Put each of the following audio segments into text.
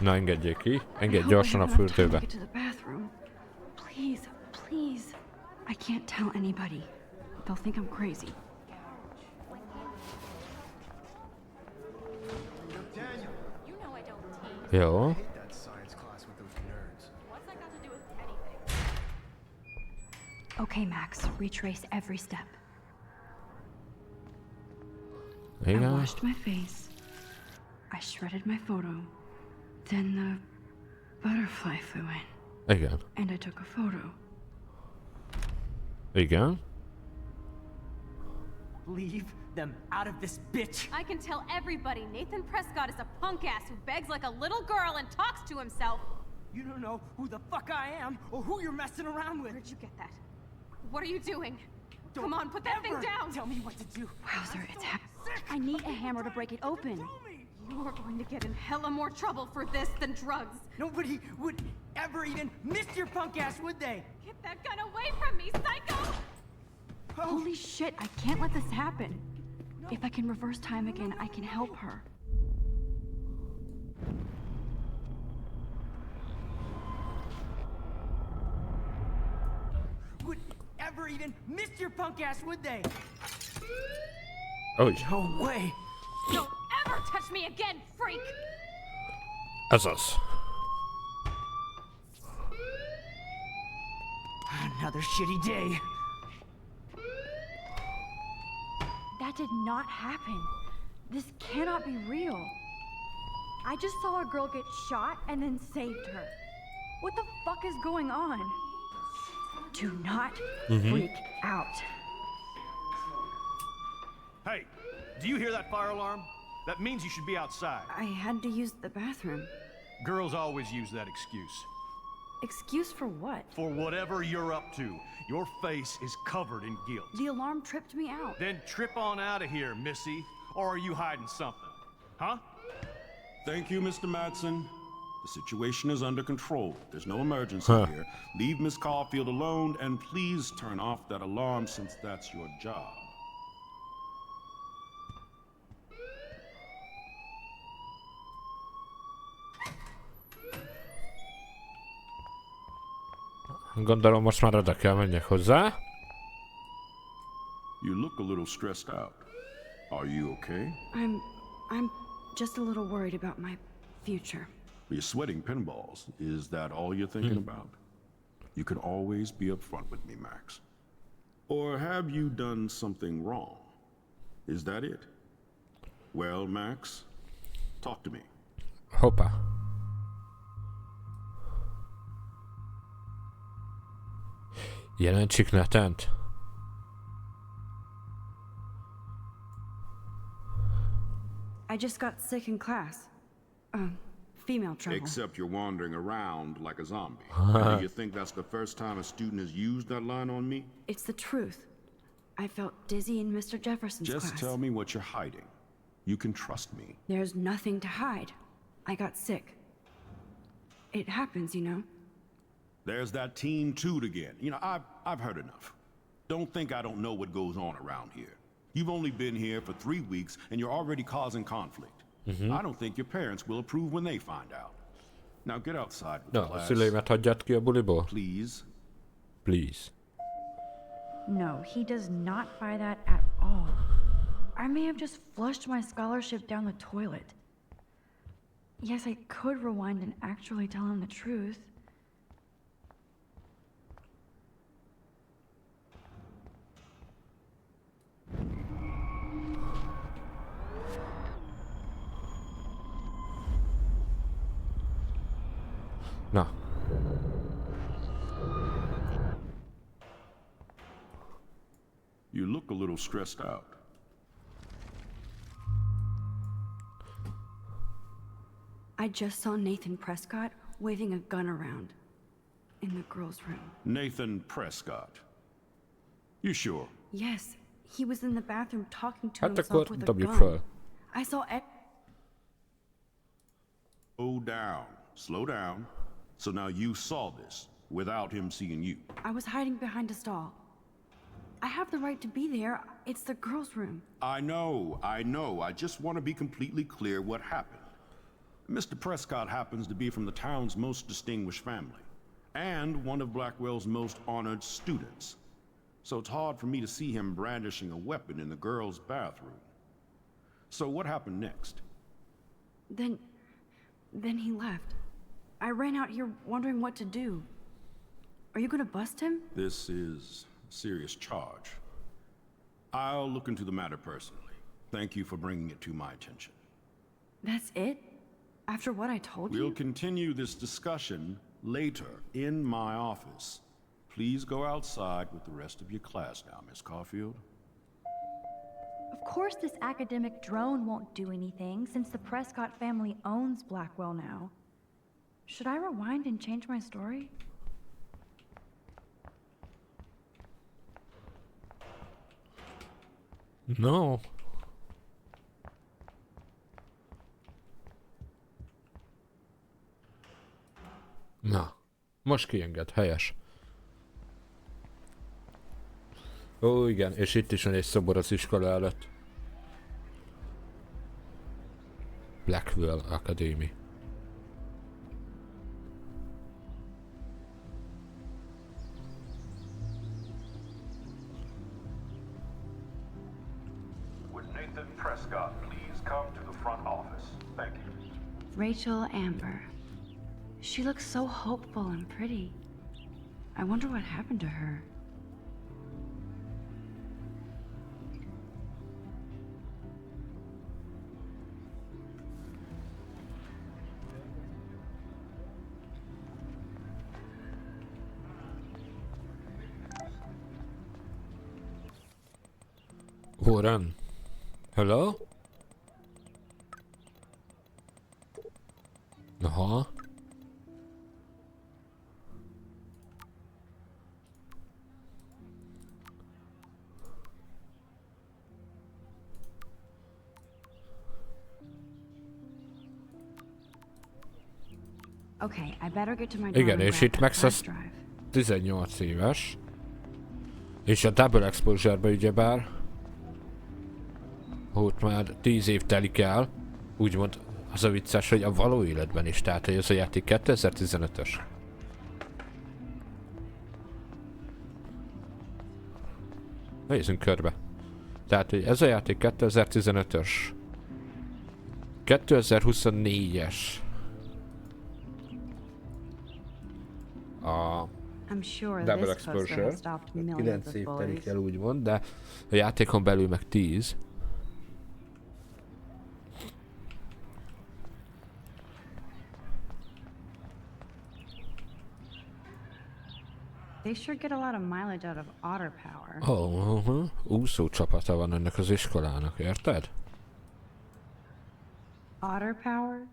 Na, engedjék ki. Engedj gyorsan a fürdőbe. Please, please. I can't tell anybody. They'll think I'm crazy. Jó. Okay, Max. Retrace every step. I Igen. washed my face. I shredded my photo. Then the butterfly flew in. Igen. And I took a photo. Igen. Leave them out of this bitch. I can tell everybody Nathan Prescott is a punk ass who begs like a little girl and talks to himself. You don't know who the fuck I am or who you're messing around with. Where'd you get that? What are you doing? Come on, put that thing down. Tell me what to do. Wowzer, it's I need a hammer to break it open. You are going to get in hella more trouble for this than drugs. Nobody would ever even miss your punk ass, would they? Get that gun away from me, psycho! Holy shit, I can't let this happen. If I can reverse time again, I can help her. Would ever even miss your punk ass, would they? Úgy. No way. Don't ever touch me again, freak! Ez az. Another shitty day. That did not happen. This cannot be real. I just saw a girl get shot and then saved her. What the fuck is going on? Do not freak out. Hey, do you hear that fire alarm? That means you should be outside. I had to use the bathroom. Girls always use that excuse. Excuse for what? For whatever you're up to, your face is covered in guilt. The alarm tripped me out. Then trip on out of here, Missy. Or are you hiding something? Huh? Thank you, Mr. Madsen. The situation is under control. There's no emergency here. Leave Miss Caulfield alone, and please turn off that alarm since that's your job. Gondolom most már oda kell menjek hozzá. You look a little stressed out. Are you okay? I'm just a little worried about my future. You're sweating pinballs. Is that all you're thinking about? You can always be upfront with me, Max. Or have you done something wrong? Is that it? Well, Max, talk to me. Hoppá. Jelentsük netent. I just got sick in class. Female trouble. Except you're wandering around like a zombie. And do you think that's the first time a student has used that line on me? It's the truth. I felt dizzy in Mr. Jefferson's class. Just tell me what you're hiding. You can trust me. There's nothing to hide. I got sick. It happens, you know. There's that teen toot again. You know, I've heard enough. Don't think I don't know what goes on around here. You've only been here for 3 weeks and you're already causing conflict. I don't think your parents will approve when they find out. Now get outside with No, a class. szüleimet hagyjad ki a buliból. Please. Please. No, he does not buy that at all. I may have just flushed my scholarship down the toilet. Yes, I could rewind and actually tell him the truth. Na. You look a little stressed out. I just saw Nathan Prescott waving a gun around in the girls' room. Nathan Prescott. You sure? Yes, he was in the bathroom talking to Hát himself akkor with a dobjuk gun. föl. I saw Slow down. Slow down. So now you saw this without him seeing you. I was hiding behind a stall. I have the right to be there. It's the girls' room. I know. I just want to be completely clear what happened. Mr. Prescott happens to be from the town's most distinguished family, and one of Blackwell's most honored students. So it's hard for me to see him brandishing a weapon in the girls' bathroom. So what happened next? Then he left. I ran out here wondering what to do. Are you gonna bust him? This is a serious charge. I'll look into the matter personally. Thank you for bringing it to my attention. That's it? After what I told you? We'll continue this discussion later in my office. Please go outside with the rest of your class now, Miss Caulfield. Of course this academic drone won't do anything since the Prescott family owns Blackwell now. Should I rewind and change my story? No. Na, most kienged, helyes. Ó, igen, és itt is van egy szobor az iskola előtt. Blackwell Academy. Would Nathan Prescott please come to the front office? Thank you. Rachel Amber. She looks so hopeful and pretty. I wonder what happened to her. Warren. Hello? Aha. Okay, I better get to my dorm Igen, and és grab itt that Max flash az drive. 18 éves. És a Double Exposure-be ugyebár ott már 10 év telik el. Úgymond az a vicces, hogy a való életben is. Tehát, hogy ez a játék 2015-ös. Nézzünk körbe. Tehát, hogy ez a játék 2015-ös. 2024-es. A I'm sure Double this poster Exposure. has stopped millions 9 of év telik bullies. el úgymond, de a játékon belül meg 10. They sure get a lot of mileage out of otter power. Úszó csapata van ennek az iskolának, érted? Otter power?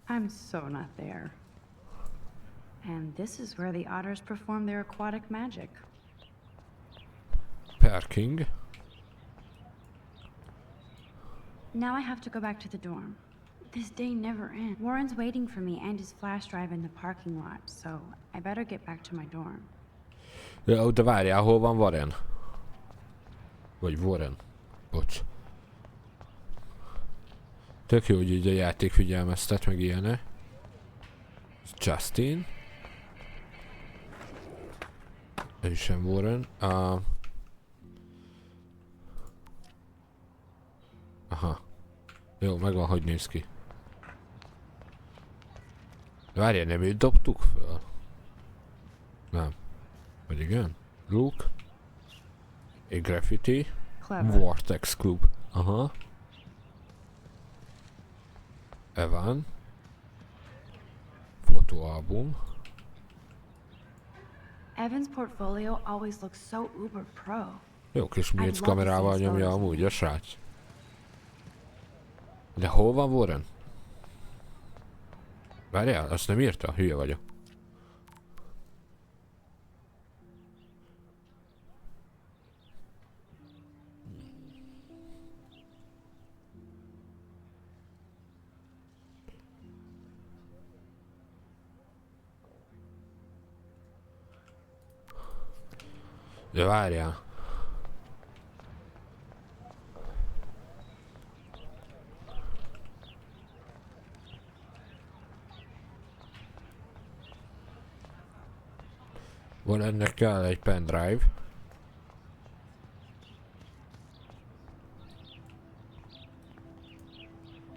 I'm so not there. And this is where the otters perform their aquatic magic. Parking. Now I have to go back to the dorm. This day never ends. Warren's waiting for me and his flash drive in the parking lot, so I better get back to my dorm. Ja, de várjál, hol van Warren? Vagy Warren. Bocs. Tök jó, hogy így a játék figyelmeztet, meg ilyenek. Justin. Ő sem Warren. Aha. Jó, megvan, hogy néz ki. De várjál, nem őt dobtuk föl? Nem. Vagy igen? Luke. A graffiti. Clever. Vortex Club. Aha. Evan. Fotóalbum. Evan's portfolio always looks so uber pro. Jó kis I'd mérc love to kamerával see his nyomja photos. amúgy a srác. De hol van Warren? Várjál, azt nem írta? Hülye vagyok. De várjál. Van ennek kell egy pendrive.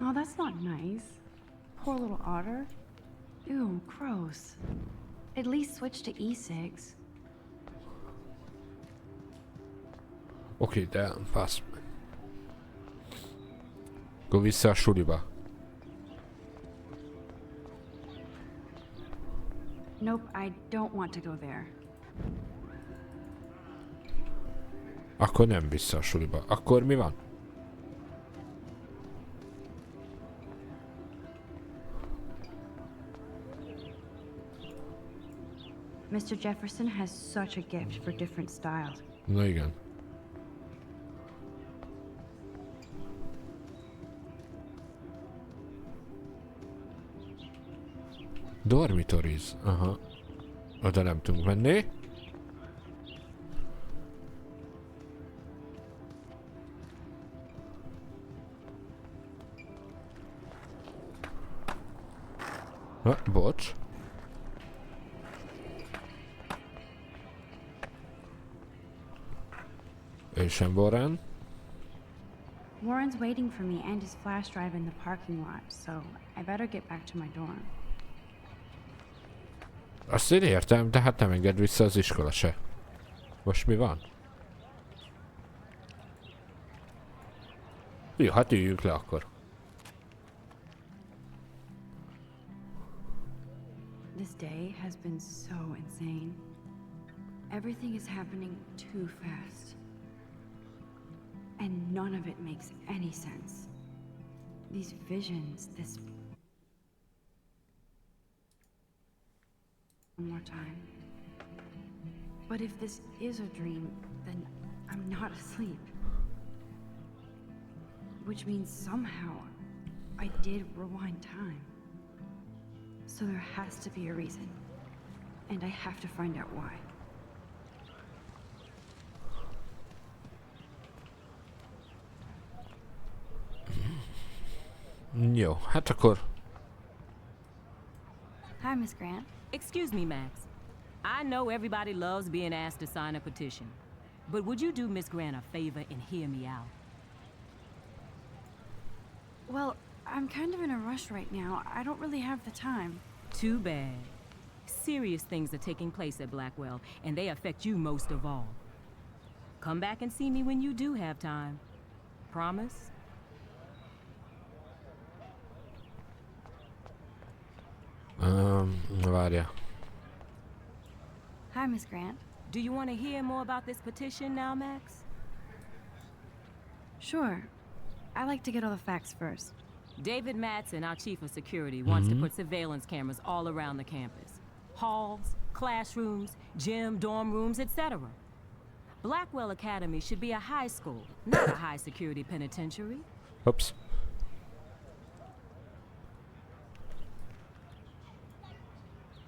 Oh, that's not nice. Poor little otter. Ew, gross. At least switch to e-cigs. Oké, de fasz. Akkor vissza a suliba. Nope, I don't want to go there. Akkor nem vissza a suliba. Akkor mi van? Mr. Jefferson has such a gift for different styles. Na igen. Dormitories. Aha. Oda nem tudunk menni. Bocs. Ő sem Warren. Warren's waiting for me and his flash drive in the parking lot, so I better get back to my dorm. Azt én értem, de hát nem enged vissza az iskola se. Most mi van? Jó, hát üljünk le akkor. This day has been so insane. Everything is happening too fast. And none of it makes any sense. These visions, this... One more time. But if this is a dream, then I'm not asleep. Which means somehow I did rewind time. So there has to be a reason. And I have to find out why. Jó, hát akkor... Hi, Miss Grant. Excuse me, Max. I know everybody loves being asked to sign a petition. But would you do Miss Grant a favor and hear me out? Well, I'm kind of in a rush right now. I don't really have the time. Too bad. Serious things are taking place at Blackwell, and they affect you most of all. Come back and see me when you do have time. Promise? Várja. Hi, Miss Grant. Do you want to hear more about this petition now, Max? Sure. I like to get all the facts first. David Madsen, our chief of security, wants to put surveillance cameras all around the campus. Halls, classrooms, gym, dorm rooms, etc. Blackwell Academy should be a high school, not a high security penitentiary. Oops.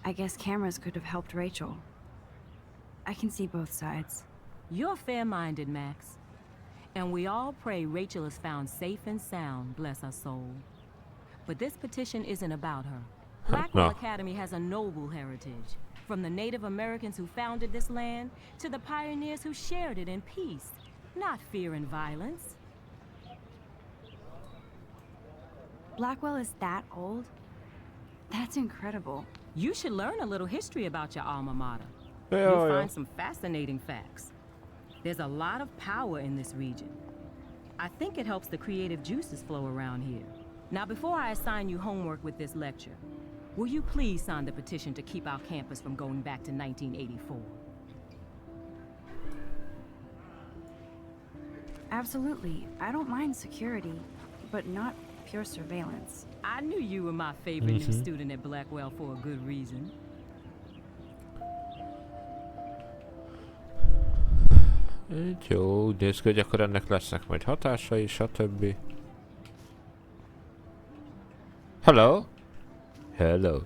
I guess cameras could have helped Rachel. I can see both sides. You're fair-minded, Max. And we all pray Rachel is found safe and sound, bless her soul. But this petition isn't about her. Blackwell Academy has a noble heritage. From the Native Americans who founded this land, to the pioneers who shared it in peace, not fear and violence. Blackwell is that old? That's incredible. You should learn a little history about your alma mater. Yeah, You'll yeah. find some fascinating facts. There's a lot of power in this region. I think it helps the creative juices flow around here. Now, before I assign you homework with this lecture, will you please sign the petition to keep our campus from going back to 1984? Absolutely. I don't mind security, but not pure surveillance. I knew you were my favorite new student at Blackwell for a good reason. Jó, nézd, hogy akkor ennek lesznek majd hatásai, stb. Hello? Hello.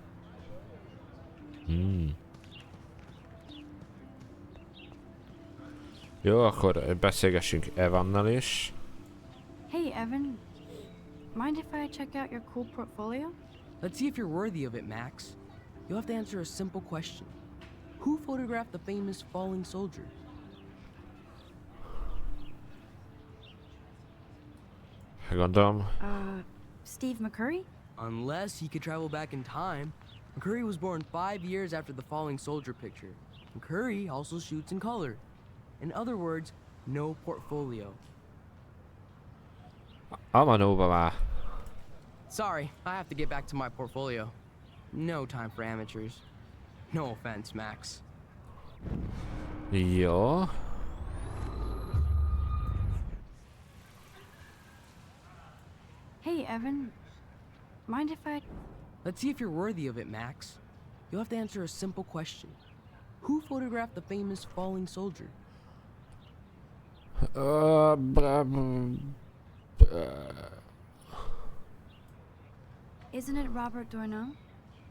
Jó, akkor beszélgessünk Evannal is. Hey, Evan. Mind if I check out your cool portfolio? Let's see if you're worthy of it, Max. You'll have to answer a simple question. Who photographed the famous falling soldier? Gondolom. Steve McCurry? Unless he could travel back in time. McCurry was born 5 years after the falling soldier picture. McCurry also shoots in color. In other words, no portfolio. Amanóba már. Sorry, I have to get back to my portfolio. No time for amateurs. No offense, Max. Jó. Hey, Evan. Mind if I... Let's see if you're worthy of it, Max. You'll have to answer a simple question. Who photographed the famous falling soldier? Isn't it Robert Doisneau?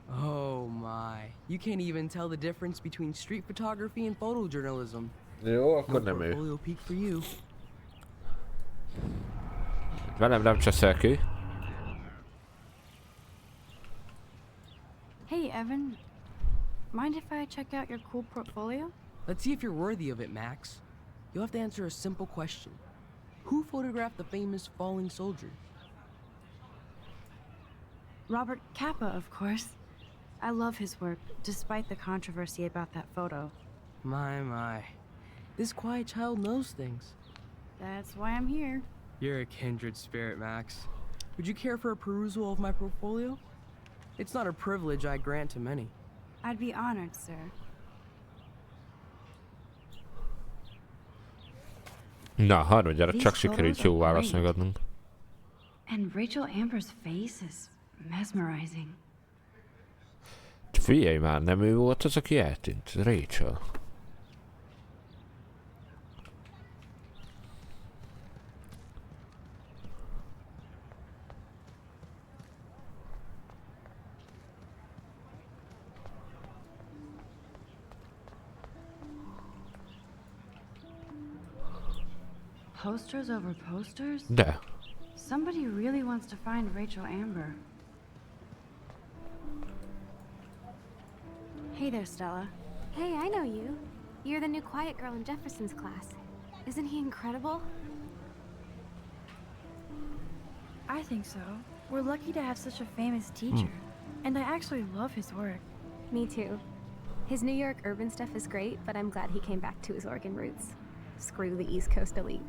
Oh my. You can't even tell the difference between street photography and photojournalism. Jó, No akkor nem ő. portfolio peak for you. Velem nem cseszel ki. Hey, Evan. Mind if I check out your cool portfolio? Let's see if you're worthy of it, Max. You'll have to answer a simple question. Who photographed the famous falling soldier? Robert Capa, of course. I love his work, despite the controversy about that photo. My. This quiet child knows things. That's why I'm here. You're a kindred spirit, Max. Would you care for a perusal of my portfolio? It's not a privilege I grant to many. I'd be honored, sir. Na, harmadjára csak These sikerült photos jó are választ great. megadnunk. And Rachel Amber's face is mesmerizing. Figyelj már, nem ő volt az, aki eltűnt? Rachel. Posters over posters? De. Somebody really wants to find Rachel Amber. Hey there, Stella. Hey, I know you. You're the new quiet girl in Jefferson's class. Isn't he incredible? I think so. We're lucky to have such a famous teacher. And I actually love his work. Me too. His New York urban stuff is great, but I'm glad he came back to his Oregon roots. Screw the East Coast elite.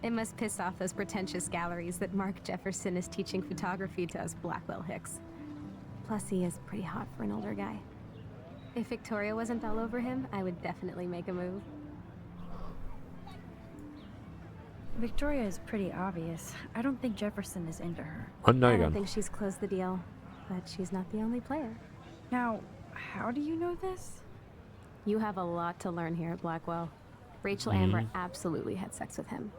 It must piss off those pretentious galleries that Mark Jefferson is teaching photography to us Blackwell Hicks. Plus, he is pretty hot for an older guy. If Victoria wasn't all over him, I would definitely make a move. Victoria is pretty obvious. I don't think Jefferson is into her. I Honnan don't igen. think she's closed the deal, but she's not the only player. Now, how do you know this? You have a lot to learn here at Blackwell. Rachel Amber absolutely had sex with him.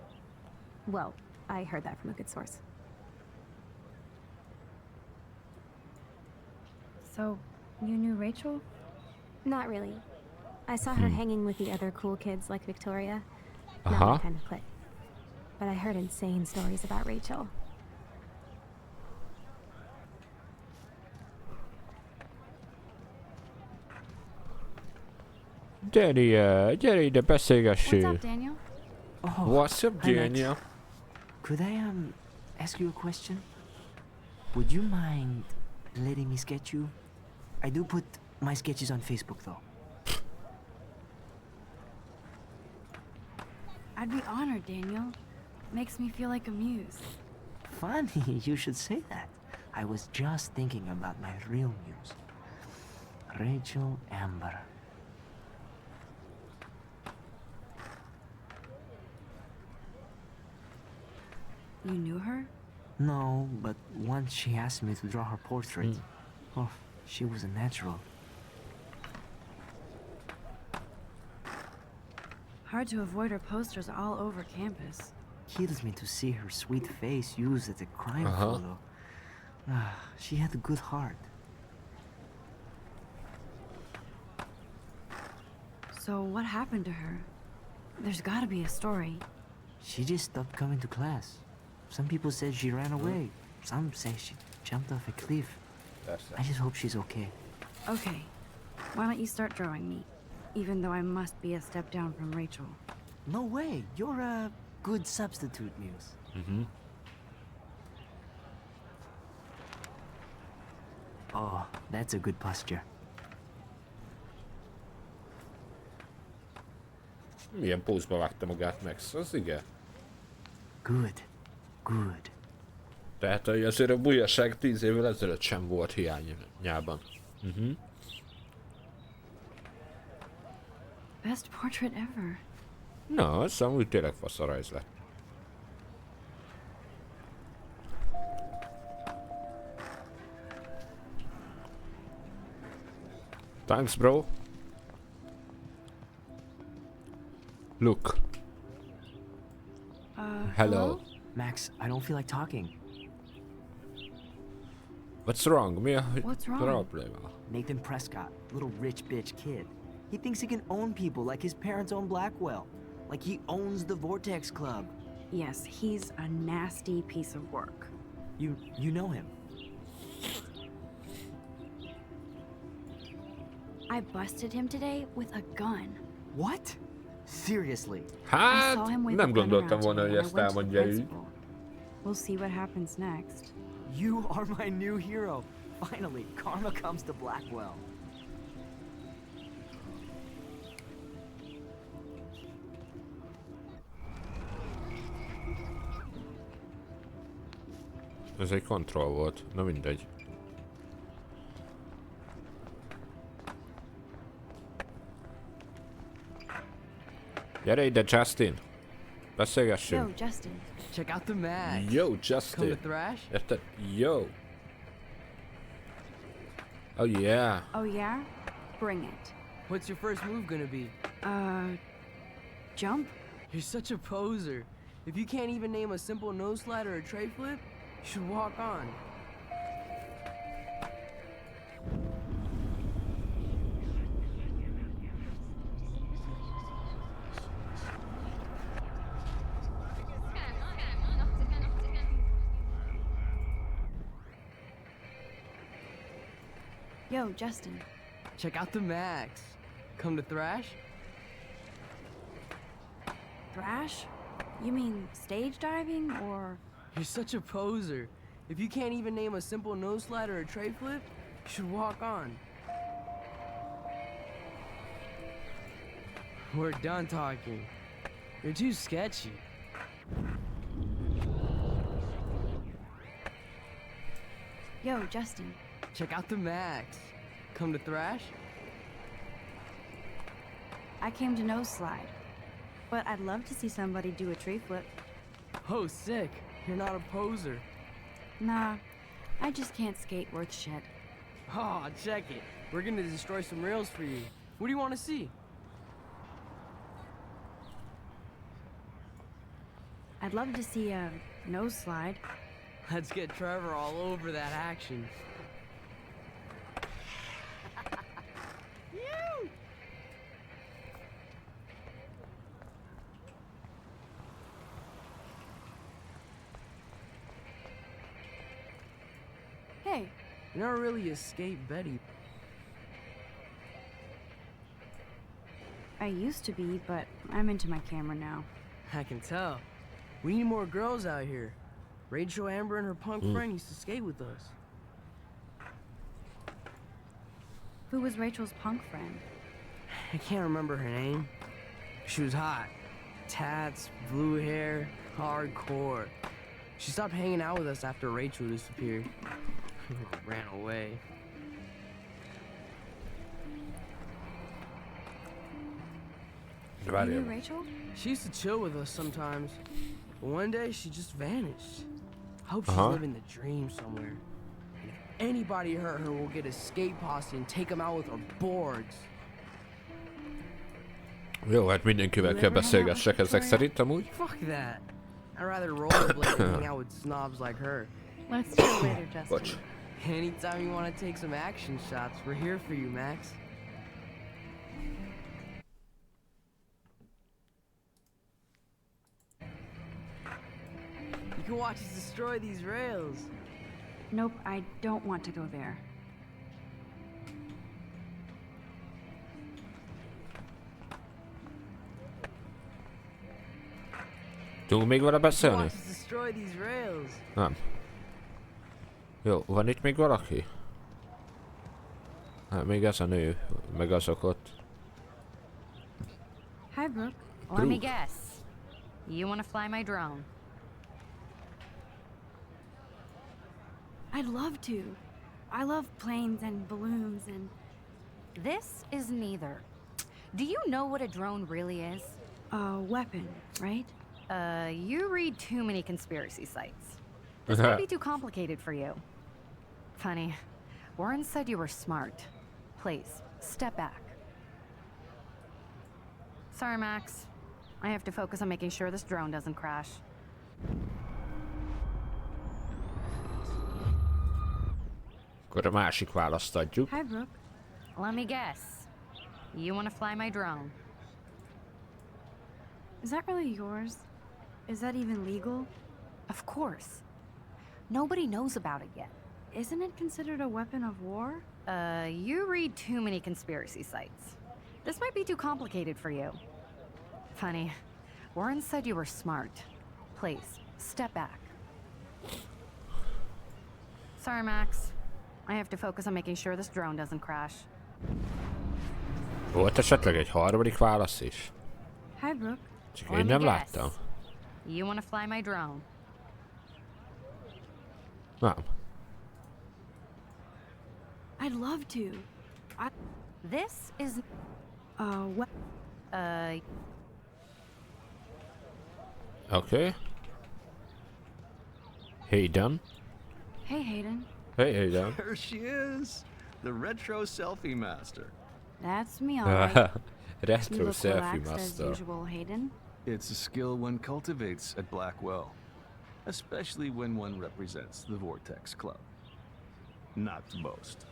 Well, I heard that from a good source. So, you knew Rachel? Not really. I saw her hanging with the other cool kids like Victoria. Not Aha. my kind of clique. But I heard insane stories about Rachel. Gyere ide, What's beszélgessünk. up, Daniel? Oh, What's up, hi, Max. Daniel? Could I ask you a question? Would you mind letting me sketch you? I do put my sketches on Facebook though. I'd be honored, Daniel. Makes me feel like a muse. Funny, you should say that. I was just thinking about my real muse. Rachel Amber. You knew her? No, but once she asked me to draw her portrait. Oh, she was a natural. Hard to avoid her posters all over campus. Kills me to see her sweet face used as a crime photo. Ah, she had a good heart. So what happened to her? There's gotta be a story. She just stopped coming to class. Some people said she ran away. Some say she jumped off a cliff. I just hope she's okay. Okay, why don't you start drawing me? even though I must be a step down from Rachel. No way. You're a good substitute, Muse. Mhm. Oh, that's a good posture. Milyen pózba vágta magát Max, az igen. Good. Good. Tehát azért a bujaság 10 évvel ezelőtt sem volt hiányában. Best portrait ever. Na, az amúgy tényleg fasz a rajz lett. Thanks, bro. Look. Hello. Max, I don't feel like talking. What's wrong? Mi a What's wrong? probléma? Nathan Prescott, little rich bitch kid. He thinks he can own people like his parents own Blackwell. Like he owns the Vortex Club. Yes, he's a nasty piece of work. You know him. I busted him today with a gun. What? Seriously? I Hát, saw him with nem a gun gondoltam around volna, today hogy and ezt I went to the elmondja így. principal. We'll see what happens next. You are my new hero. Finally, karma comes to Blackwell. Ez egy kontroll volt, na mindegy. Gyere ide, Justin! Beszélgessünk! Yo, Justin. Check out the mag. Yo, Come Justin! to thrash? Érted? Yo! Oh yeah! Oh yeah? Bring it. What's your first move gonna be? Jump? You're such a poser. If you can't even name a simple nose slide or a tray flip, you should walk on. Yo, Justin. Check out the max. Come to thrash? Thrash? You mean stage diving or... You're such a poser. If you can't even name a simple nose slide or a tray flip, you should walk on. We're done talking. You're too sketchy. Yo, Justin. Check out the max. Come to thrash? I came to nose slide. But I'd love to see somebody do a tree flip. Oh, sick. You're not a poser. Nah, I just can't skate worth shit. Oh, check it. We're gonna destroy some rails for you. What do you want to see? I'd love to see a nose slide. Let's get Trevor all over that action. Hey, You're not really a skate Betty. I used to be, but I'm into my camera now. I can tell. We need more girls out here. Rachel, Amber, and her punk friend used to skate with us. Who was Rachel's punk friend? I can't remember her name. She was hot. Tats, blue hair, hardcore. She stopped hanging out with us after Rachel disappeared. Ran away. You knew Rachel? She used to chill with us sometimes. But one day, she just vanished. I hope she's living the dream somewhere. And if anybody hurt her, we'll get a skate posse and take them out with our boards. Jó, hát mindenkivel kell beszélgessek ezek szerint amúgy. Fuck that. I'd rather rollerblade than hang out with snobs like her. Let's do it later, Justin. Bocs. Anytime you want to take some action shots, we're here for you, Max. You can watch us destroy these rails. Nope, I don't want to go there. Tudunk még vele beszélni? Watch us destroy these rails. Nem. Jó, van itt még valaki? Hát még ez a nő, meg azok ott. Hi, Brooke. Let me guess. You want to fly my drone? I'd love to. I love planes and balloons and... This is neither. Do you know what a drone really is? A weapon, right? You read too many conspiracy sites. This might be too complicated for you. Funny. Warren said you were smart. Please, step back. Sorry, Max. I have to focus on making sure this drone doesn't crash. Akkor a másik választ adjuk. Hi, Brooke. Let me guess. You want to fly my drone? Is that really yours? Is that even legal? Of course. Nobody knows about it yet. Isn't it considered a weapon of war? You read too many conspiracy sites. This might be too complicated for you. Funny. Warren said you were smart. Please, step back. Sorry, Max. I have to focus on making sure this drone doesn't crash. Volt esetleg egy harmadik válasz is? Hi, Brooke. Csak Let én me nem guess. láttam. You want to fly my drone? Nem. I'd love to. This is... What? Okay. Hayden. Hey, Hayden. Hey, Hayden. There she is, the retro selfie master. That's me, all right. You Retro look selfie relaxed as master. usual, Hayden. It's a skill one cultivates at Blackwell, especially when one represents the Vortex Club. Not to boast.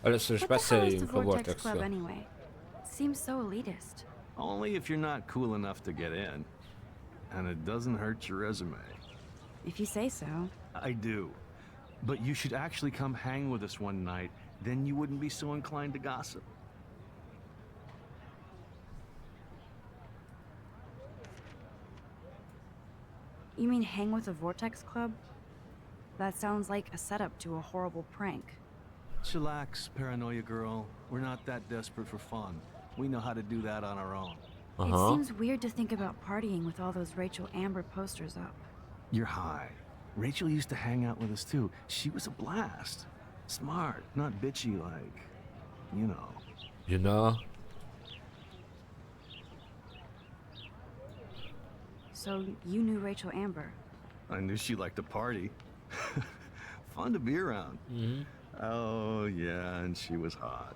Először is What the hell is the beszéljünk a Vortex Club Vortexről. anyway? Seems so elitist. Only if you're not cool enough to get in. And it doesn't hurt your resume. If you say so. I do. But you should actually come hang with us one night, then you wouldn't be so inclined to gossip. You mean hang with the Vortex Club? That sounds like a setup to a horrible prank. Chillax, paranoia girl. We're not that desperate for fun. We know how to do that on our own. It seems weird to think about partying with all those Rachel Amber posters up. You're high. Rachel used to hang out with us too. She was a blast. Smart, not bitchy like, you know. You know? So you knew Rachel Amber? I knew she liked to party. Fun to be around. Mm-hmm. Oh, yeah, and she was hot.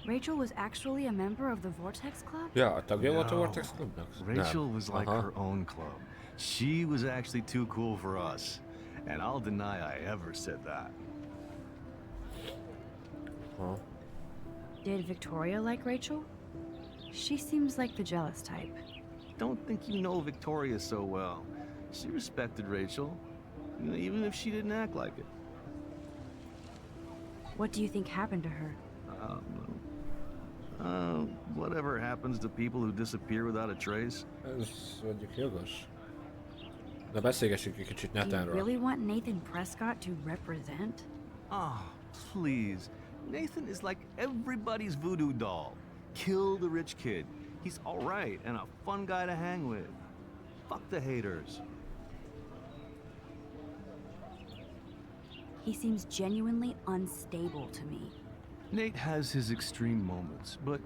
Rachel was actually a member of the Vortex Club? Ja, tagja volt a No. Vortex Clubnak? Rachel was like Aha. her own club. She was actually too cool for us. And I'll deny I ever said that. Aha. Did Victoria like Rachel? She seems like the jealous type. Don't think you know Victoria so well. She respected Rachel, you know, even if she didn't act like it. What do you think happened to her? Whatever happens to people who disappear without a trace. Ez mondjuk jogos. De beszélgessünk egy kicsit Do you Nathanról. really want Nathan Prescott to represent? Oh, please. Nathan is like everybody's voodoo doll. Kill the rich kid. He's all right and a fun guy to hang with. Fuck the haters. He seems genuinely unstable to me. Nate has his extreme moments, but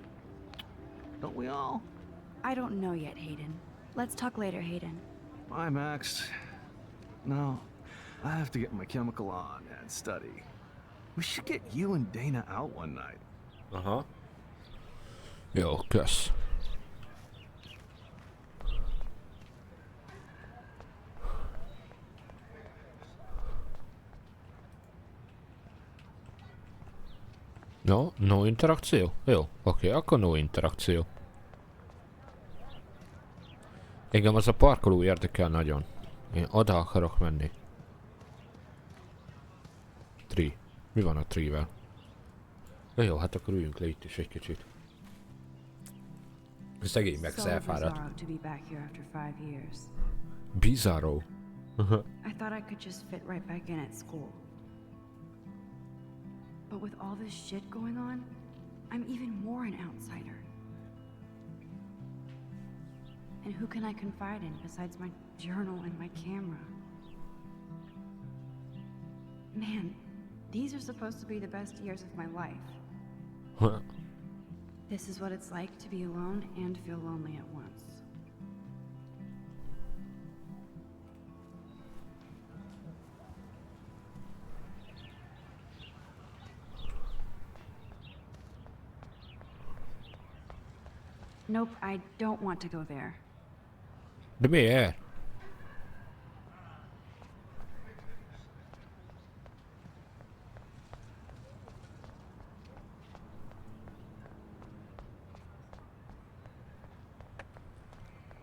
don't we all? I don't know yet, Hayden. Let's talk later, Hayden. Bye, Max. No, I have to get my chemical on and study. We should get you and Dana out one night. Aha. Jó, kösz. No, no interakció? Jó, oké, akkor no interakció. Engem az a parkoló érdekel nagyon. Én oda akarok menni. Tree. Mi van a tree-vel? Na jó, hát akkor üljünk le itt is egy kicsit. Szegény meg elfáradt. Bizarro. I thought I could just fit right back in at school. But with all this shit going on, I'm even more an outsider. And who can I confide in besides my journal and my camera? Man, these are supposed to be the best years of my life. This is what it's like to be alone and feel lonely at once. Nope, I don't want to go there. De miért?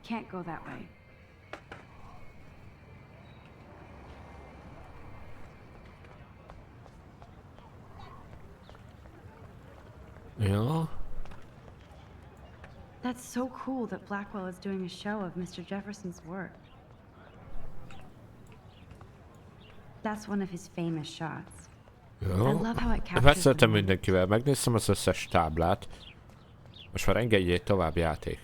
Can't go that way. Ja. That's so cool that Blackwell is doing a show of Mr. Jefferson's work. That's one of his famous shots. Jó. I love how it captures Beszéltem the mindenkivel, megnéztem az összes táblát. Most már engedjél tovább játék.